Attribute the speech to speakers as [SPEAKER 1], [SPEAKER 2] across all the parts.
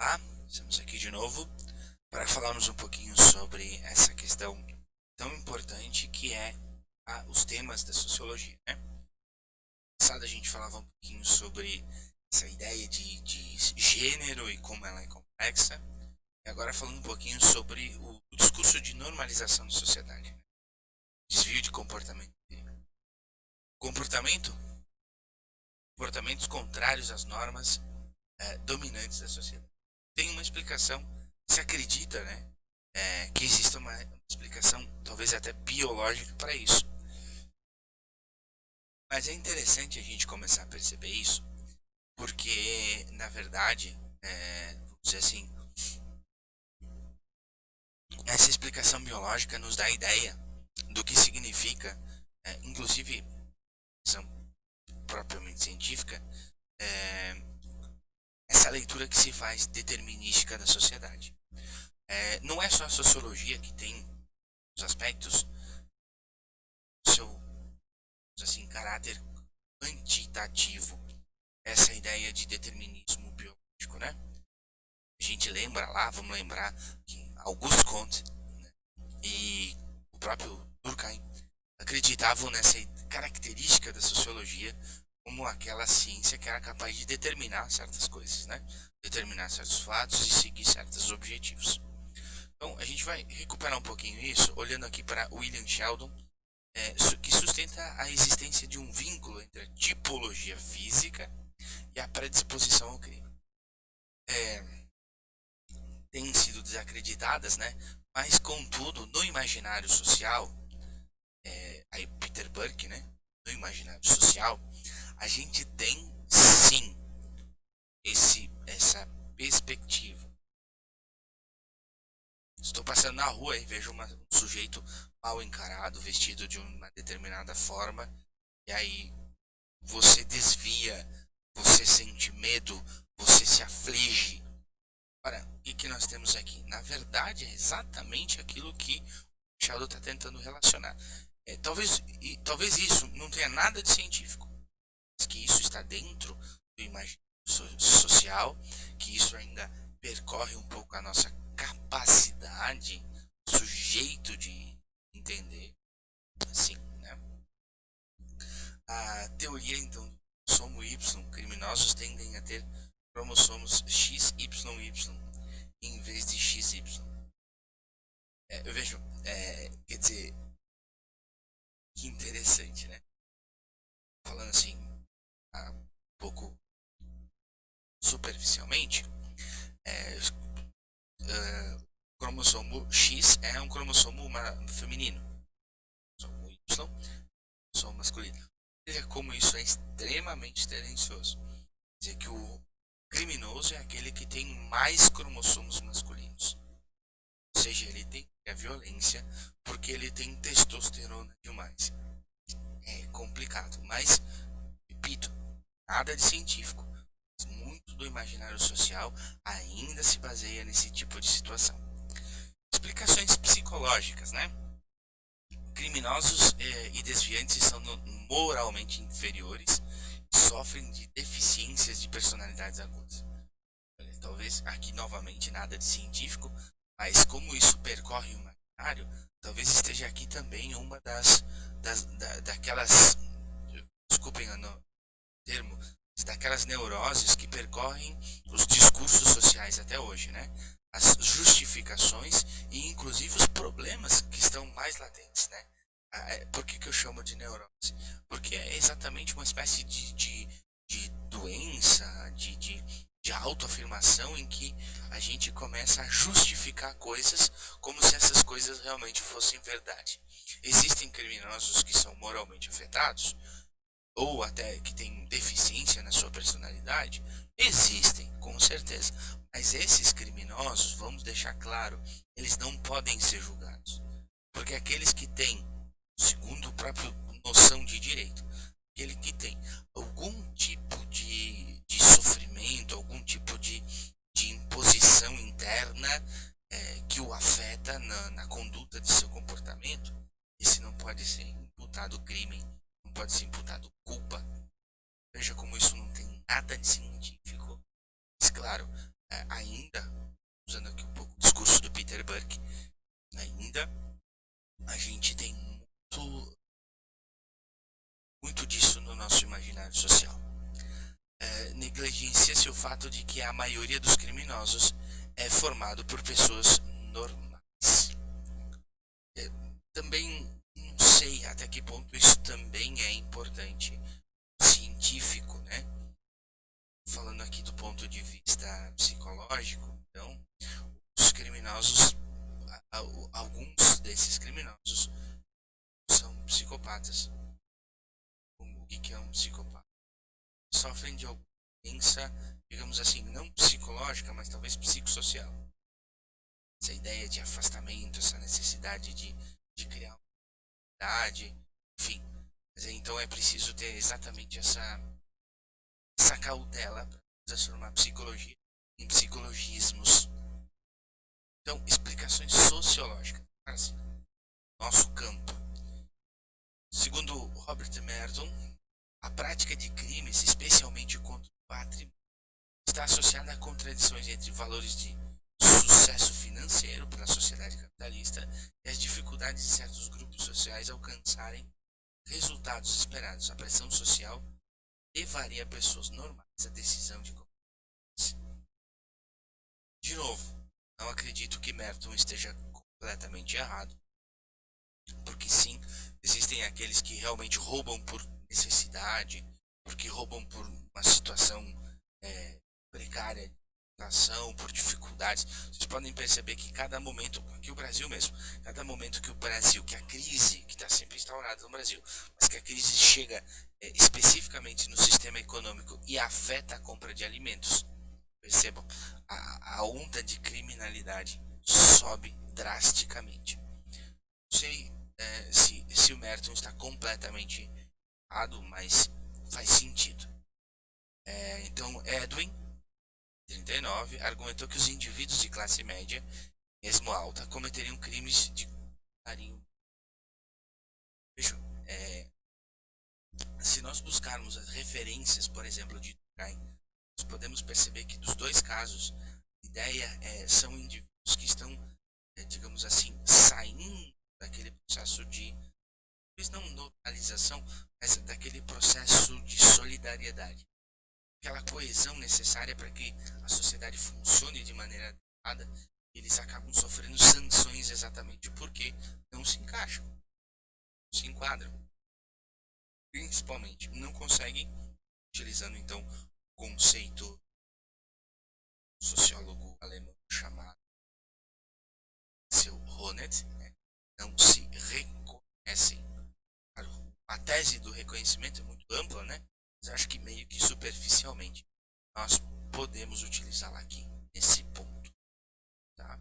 [SPEAKER 1] Olá, estamos aqui de novo para falarmos um pouquinho sobre essa questão tão importante que é os temas da sociologia, né? No passado a gente falava um pouquinho sobre essa ideia de gênero e como ela é complexa, e agora falando um pouquinho sobre o discurso de normalização da sociedade, né? Desvio de comportamento. Comportamento, comportamentos contrários às normas dominantes da sociedade. Tem uma explicação, se acredita, né? Que exista uma explicação, talvez até biológica, para isso. Mas é interessante a gente começar a perceber isso, porque, na verdade, vamos dizer assim, essa explicação biológica nos dá a ideia do que significa, inclusive, são propriamente científica, é, essa leitura que se faz determinística da sociedade. Não é só a sociologia que tem os aspectos, seu assim, caráter quantitativo, essa ideia de determinismo biológico, né? A gente lembra lá, vamos lembrar que Auguste Comte, né, e o próprio Durkheim acreditavam nessa característica da sociologia como aquela ciência que era capaz de determinar certas coisas, né? Determinar certos fatos e seguir certos objetivos. Então, a gente vai recuperar um pouquinho isso, olhando aqui para William Sheldon, que sustenta a existência de um vínculo entre a tipologia física e a predisposição ao crime. Têm sido desacreditadas, né? Mas, contudo, no imaginário social, aí Peter Burke, né? No imaginário social, a gente tem sim essa perspectiva. Estou passando na rua e vejo um sujeito mal encarado, vestido de uma determinada forma, e aí você desvia, você sente medo, você se aflige. Ora, o que nós temos aqui? Na verdade, é exatamente aquilo que o Sheldon está tentando relacionar. Talvez isso não tenha nada de científico, mas que isso está dentro do imaginário social, que isso ainda percorre um pouco a nossa capacidade, sujeito de entender, assim, né? A teoria, então, do cromossomo Y, criminosos tendem a ter cromossomos XYY em vez de XY. Eu vejo, quer dizer, que interessante, né? Falando assim, um pouco superficialmente, é, o cromossomo X é um cromossomo feminino, o Y, cromossomo masculino. Veja como isso é extremamente tendencioso. Quer dizer que o criminoso é aquele que tem mais cromossomos masculinos. Ou seja, ele tem a violência porque ele tem testosterona demais. É complicado, mas, repito, nada de científico. Muito do imaginário social ainda se baseia nesse tipo de situação. Explicações psicológicas, né? Criminosos e desviantes são moralmente inferiores e sofrem de deficiências de personalidades agudas. Talvez aqui novamente nada de científico, mas como isso percorre o imaginário, talvez esteja aqui também uma daquelas, desculpem o termo, daquelas neuroses que percorrem os discursos sociais até hoje, né? As justificações e inclusive os problemas que estão mais latentes, né? Por que eu chamo de neurose? Porque é exatamente uma espécie de doença, de autoafirmação em que a gente começa a justificar coisas como se essas coisas realmente fossem verdade. Existem criminosos que são moralmente afetados, ou até que têm deficiência na sua personalidade? Existem, com certeza. Mas esses criminosos, vamos deixar claro, eles não podem ser julgados. Porque aqueles que têm, segundo o próprio noção de direito, aquele que tem algum tipo de sofrimento, algum tipo de imposição interna que o afeta na conduta de seu comportamento, esse não pode ser imputado crime, não pode ser imputado culpa. Veja como isso não tem nada de científico. Mas claro, ainda, usando aqui um pouco o discurso do Peter Burke, ainda a gente tem muito disso no nosso imaginário social. Negligencia-se o fato de que a maioria dos criminosos é formado por pessoas normais. Também não sei até que ponto isso também é importante científico, né? Falando aqui do ponto de vista psicológico, então, os criminosos, alguns desses criminosos são psicopatas. O que é um psicopata? Sofrem de alguma doença, digamos assim, não psicológica, mas talvez psicossocial. Essa ideia de afastamento, essa necessidade de criar uma unidade, enfim. Mas então é preciso ter exatamente essa cautela para transformar a psicologia em psicologismos. Então, explicações sociológicas, assim, nosso campo. Segundo Robert Merton, a prática de crimes, especialmente contra o patrimônio, está associada a contradições entre valores de sucesso financeiro para a sociedade capitalista e as dificuldades de certos grupos sociais alcançarem resultados esperados. A pressão social levaria pessoas normais à decisão de comprometer-se. De novo, não acredito que Merton esteja completamente errado, porque sim, existem aqueles que realmente roubam por necessidade, porque roubam por uma situação precária, por dificuldades. Vocês podem perceber que cada momento, aqui o Brasil mesmo, cada momento que o Brasil, que a crise, que está sempre instaurada no Brasil, mas que a crise chega especificamente no sistema econômico e afeta a compra de alimentos, percebam, a onda de criminalidade sobe drasticamente. Não sei se o Merton está completamente errado, mas faz sentido. Então, Edwin, 39, argumentou que os indivíduos de classe média, mesmo alta, cometeriam crimes de carinho. Vejam, se nós buscarmos as referências, por exemplo, de Durkheim, nós podemos perceber que dos dois casos, a ideia são indivíduos que estão, digamos assim, saindo daquele processo de, talvez não normalização, mas daquele processo de solidariedade. Aquela coesão necessária para que a sociedade funcione de maneira adequada, eles acabam sofrendo sanções exatamente porque não se encaixam, não se enquadram. Principalmente, não conseguem, utilizando então o conceito sociólogo alemão chamado Seu Honneth, né? Não se reconhecem. A tese do reconhecimento é muito ampla, né? Mas acho que meio que superficialmente nós podemos utilizá-la aqui nesse ponto, tá?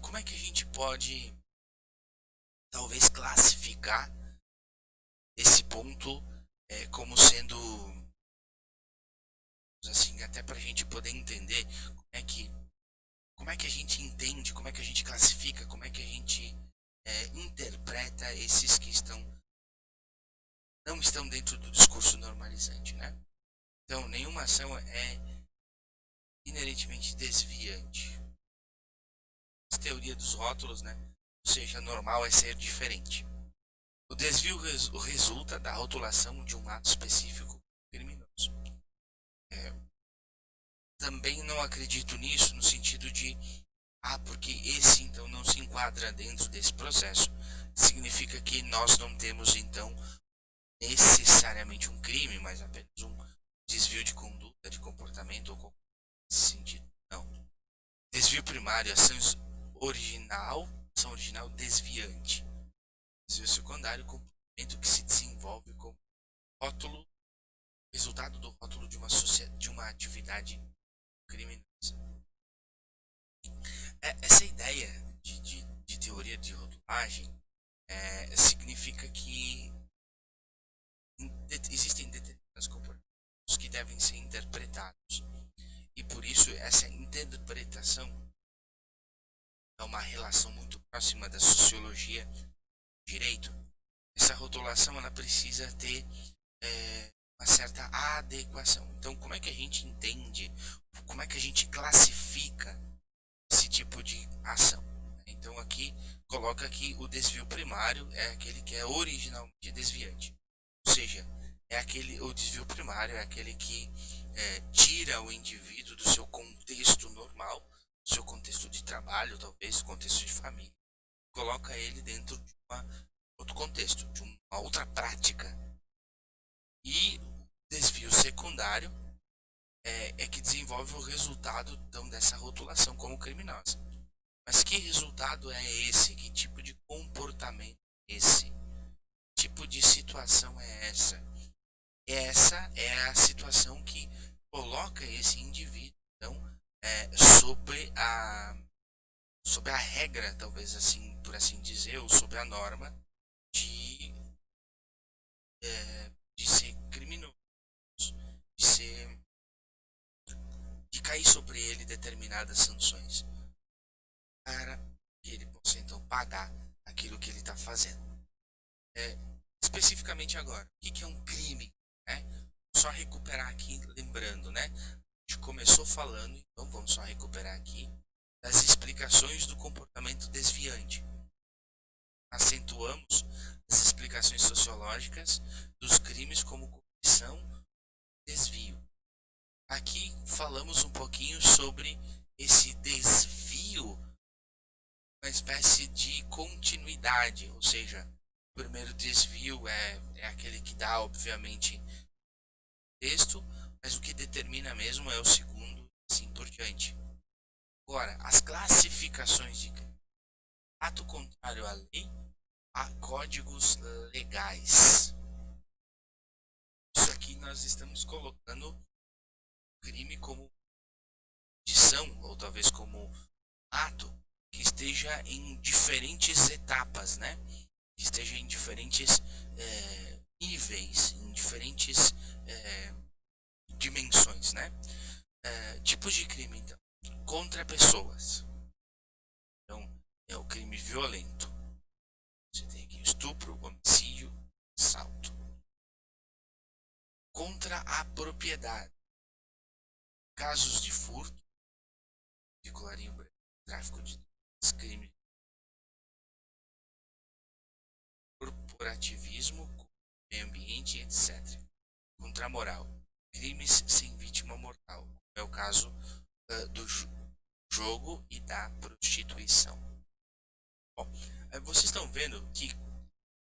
[SPEAKER 1] Como é que a gente pode talvez classificar esse ponto como sendo, assim, até para a gente poder entender como é que a gente entende, como é que a gente classifica, como é que a gente interpreta esses que não estão dentro do discurso normalizante, né? Então, nenhuma ação é inerentemente desviante. A teoria dos rótulos, né? Ou seja, normal é ser diferente. O desvio resulta da rotulação de um ato específico criminoso. Também não acredito nisso no sentido de porque esse então não se enquadra dentro desse processo, significa que nós não temos então necessariamente um crime, mas apenas um desvio de conduta, de comportamento ou qualquer sentido. Não. Desvio primário, ação original desviante. Desvio secundário, comportamento que se desenvolve como rótulo, resultado do rótulo de uma atividade criminosa. Essa ideia de teoria de rotulagem significa que existem determinados comportamentos que devem ser interpretados. E por isso essa interpretação é uma relação muito próxima da sociologia do direito. Essa rotulação ela precisa ter uma certa adequação. Então, como é que a gente entende, como é que a gente classifica esse tipo de ação? Então, aqui coloca que o desvio primário é aquele que é originalmente desviante, ou seja, o desvio primário é aquele que tira o indivíduo do seu contexto normal, do seu contexto de trabalho, talvez, contexto de família, coloca ele dentro de outro contexto, de uma outra prática. E o desvio secundário é que desenvolve o resultado então, dessa rotulação como criminosa. Mas que resultado é esse? Que tipo de comportamento é esse? Que tipo de situação é essa? Essa é a situação que coloca esse indivíduo então, sobre a regra, talvez assim, por assim dizer, ou sobre a norma de, de ser criminoso, de ser de cair sobre ele determinadas sanções para que ele possa então pagar aquilo que ele está fazendo. Especificamente agora, o que é um crime? Né? Só recuperar aqui, lembrando, né? A gente começou falando, então vamos só recuperar aqui, das explicações do comportamento desviante. Acentuamos as explicações sociológicas dos crimes como corrupção e desvio. Aqui falamos um pouquinho sobre esse desvio, uma espécie de continuidade, ou seja, o primeiro desvio é aquele que dá, obviamente, texto, mas o que determina mesmo é o segundo, assim por diante. Agora, as classificações de crime. Ato contrário à lei, há códigos legais. Isso aqui nós estamos colocando o crime como condição, ou talvez como ato, que esteja em diferentes etapas, né? Que esteja em diferentes níveis, em diferentes dimensões, né? Tipos de crime, então. Contra pessoas. Então, é o crime violento. Você tem aqui estupro, homicídio, assalto. Contra a propriedade. Casos de furto, de colarinho branco, tráfico de drogas, crime corporativismo, meio ambiente, etc. Contra a moral. Crimes sem vítima mortal. É o caso do jogo e da prostituição. Bom, vocês estão vendo que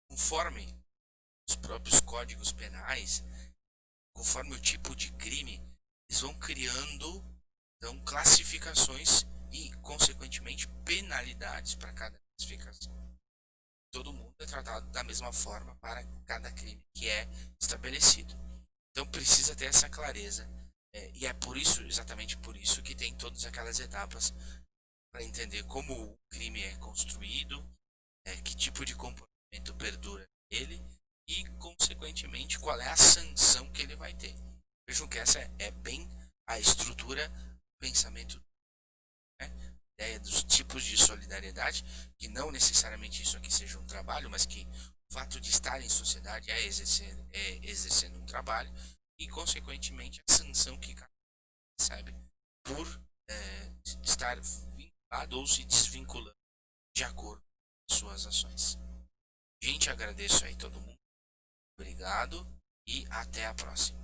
[SPEAKER 1] conforme os próprios códigos penais, conforme o tipo de crime, eles vão criando então, classificações e, consequentemente, penalidades para cada classificação. Todo mundo é tratado da mesma forma para cada crime que é estabelecido. Então precisa ter essa clareza. E é por isso, exatamente por isso, que tem todas aquelas etapas para entender como o crime é construído, que tipo de comportamento perdura ele e, consequentemente, qual é a sanção que ele vai ter. Vejam que essa é bem a estrutura do pensamento, né? A ideia dos tipos de solidariedade, que não necessariamente isso aqui seja um trabalho, mas que o fato de estar em sociedade é exercendo um trabalho e, consequentemente, a sanção que cada um recebe por estar vinculado ou se desvinculando de acordo com suas ações. Gente, agradeço aí todo mundo. Obrigado e até a próxima.